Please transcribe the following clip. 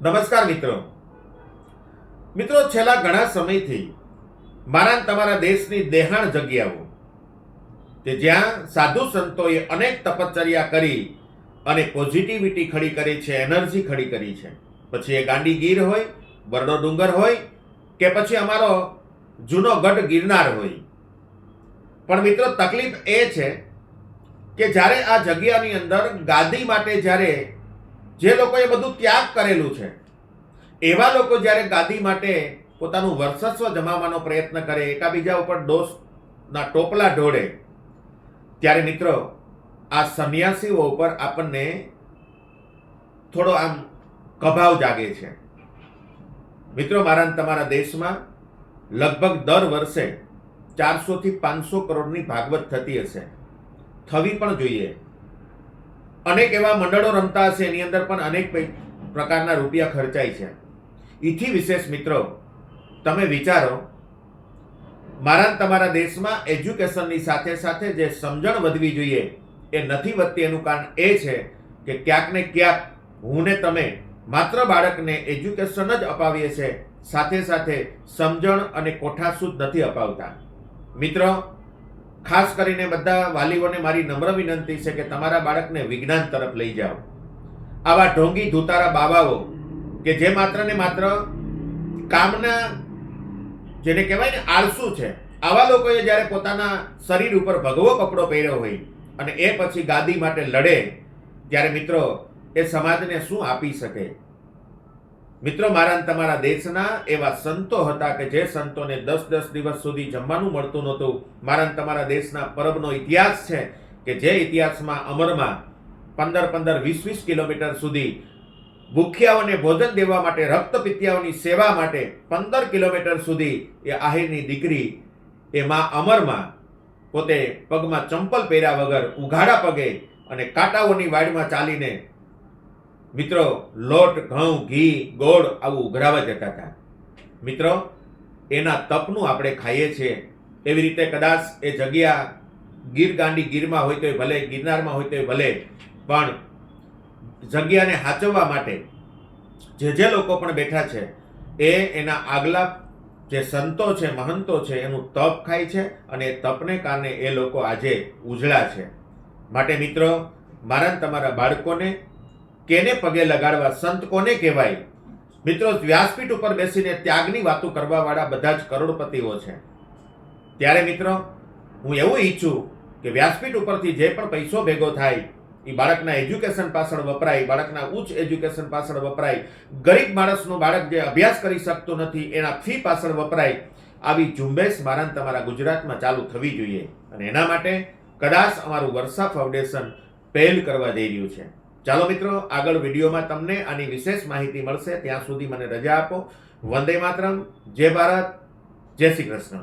નમસ્કાર મિત્રો. મિત્રો, છેલ્લા ઘણા સમયથી મારા અને તમારા દેશની દેહાણ જગ્યાઓ કે જ્યાં સાધુ સંતોએ અનેક તપશ્ચર્યા કરી અને પોઝિટિવિટી ખડી કરી છે, એનર્જી ખડી કરી છે. પછી એ ગાંડી ગીર હોય, બરડો ડુંગર હોય કે પછી અમારો જૂનો ગઢ ગિરનાર હોય. પણ મિત્રો, તકલીફ એ છે કે જ્યારે આ જગ્યાની અંદર ગાદી માટે જ્યારે જે લોકોએ બધું ત્યાગ કરેલું છે એવા લોકો જ્યારે ગાદી માટે પોતાનું વર્ચસ્વ જમાવવાનો પ્રયત્ન કરે, એકાબીજા ઉપર દોષના ટોપલા ઢોળે, ત્યારે મિત્રો આ સંન્યાસીઓ ઉપર આપણને થોડો આમ કભાવ જાગે છે. મિત્રો, મારા અને તમારા દેશમાં લગભગ દર વર્ષે 400 થી 500 કરોડની ભાગવત થતી હશે, થવી પણ જોઈએ. અનેક એવા મંડળો રમતા હશે, એની અંદર પણ અનેક પ્રકારના રૂપિયા ખર્ચાય છે. એથી વિશેષ મિત્રો, તમે વિચારો, મારા તમારા દેશમાં એજ્યુકેશનની સાથે સાથે જે સમજણ વધવી જોઈએ એ નથી વધતી. એનું કારણ એ છે કે ક્યાંક ને ક્યાંક હું ને તમે માત્ર બાળકને એજ્યુકેશન જ અપાવીએ છીએ, સાથે સાથે સમજણ અને કોઠાસૂઝ નથી અપાવતા. મિત્રો, ખાસ કરીને બધા વાલીઓને મારી નમ્ર વિનંતી છે કે તમારા બાળકને વિજ્ઞાન તરફ લઈ જાઓ. આવા ઢોંગી ધૂતારા બાબાઓ કે જે માત્ર ને માત્ર કામના, જેને કહેવાય ને આળસુ છે, આવા લોકોએ જ્યારે પોતાના શરીર ઉપર ભગવો કપડો પહેર્યો હોય અને એ પછી ગાદી માટે લડે, ત્યારે મિત્રો એ સમાજને શું આપી શકે? મિત્રો, મારા અને તમારા દેશના એવા સંતો હતા કે જે સંતોને 10-10 દિવસ સુધી જમવાનું મળતું નહોતું. મારા અને તમારા દેશના પરબનો ઇતિહાસ છે કે જે ઇતિહાસમાં અમરમાં 15-20 કિલોમીટર સુધી ભૂખ્યાઓને ભોજન દેવા માટે, રક્તપિત્યાઓની સેવા માટે 15 કિલોમીટર સુધી એ આહિરની દીકરી એ માં અમરમાં પોતે પગમાં ચંપલ પહેર્યા વગર ઉઘાડા પગે અને કાંટાઓની વાડમાં ચાલીને મિત્રો લોટ, ઘઉં, ઘી, ગોળ આવું ઉઘરાવા જતા હતા. મિત્રો, એના તપનું આપણે ખાઈએ છીએ. એવી રીતે કદાચ એ જગ્યા ગીર ગાંડી ગીરમાં હોય તોય ભલે, ગિરનારમાં હોય તોય ભલે, પણ જગ્યાને હાચવવા માટે જે લોકો પણ બેઠા છે એ એના આગલા જે સંતો છે, મહંતો છે, એનું તપ ખાય છે અને એ તપને કારણે એ લોકો આજે ઉજળા છે. માટે મિત્રો, મારા તમારા બાળકોને કેને પગે લગાડવા, સંત કોને કહેવાય? મિત્રો, વ્યાસપીઠ ઉપર બેસીને ત્યાગની વાતો કરવા વાળા બધા જ કરોડપતિઓ છે. ત્યારે મિત્રો, હું એવું ઈચ્છું કે વ્યાસપીઠ ઉપરથી જે પણ પૈસો ભેગો થાય એ બાળકના એજ્યુકેશન પાછળ વપરાય, બાળકના ઉચ્ચ એજ્યુકેશન પાછળ વપરાય, ગરીબ માણસનું બાળક જે અભ્યાસ કરી શકતું નથી એના ફી પાછળ વપરાય. આવી ઝુંબેશ મારા તમારા ગુજરાતમાં ચાલુ થવી જોઈએ અને એના માટે કદાચ અમારું વર્ષા ફાઉન્ડેશન પહેલ કરવા જઈ રહ્યું છે. ચાલો મિત્રો, આગળ વિડીયોમાં તમને આની વિશેષ માહિતી મળશે. ત્યાં સુધી મને રજા આપો. વંદે માતરમ. જય ભારત. જય શ્રી કૃષ્ણ.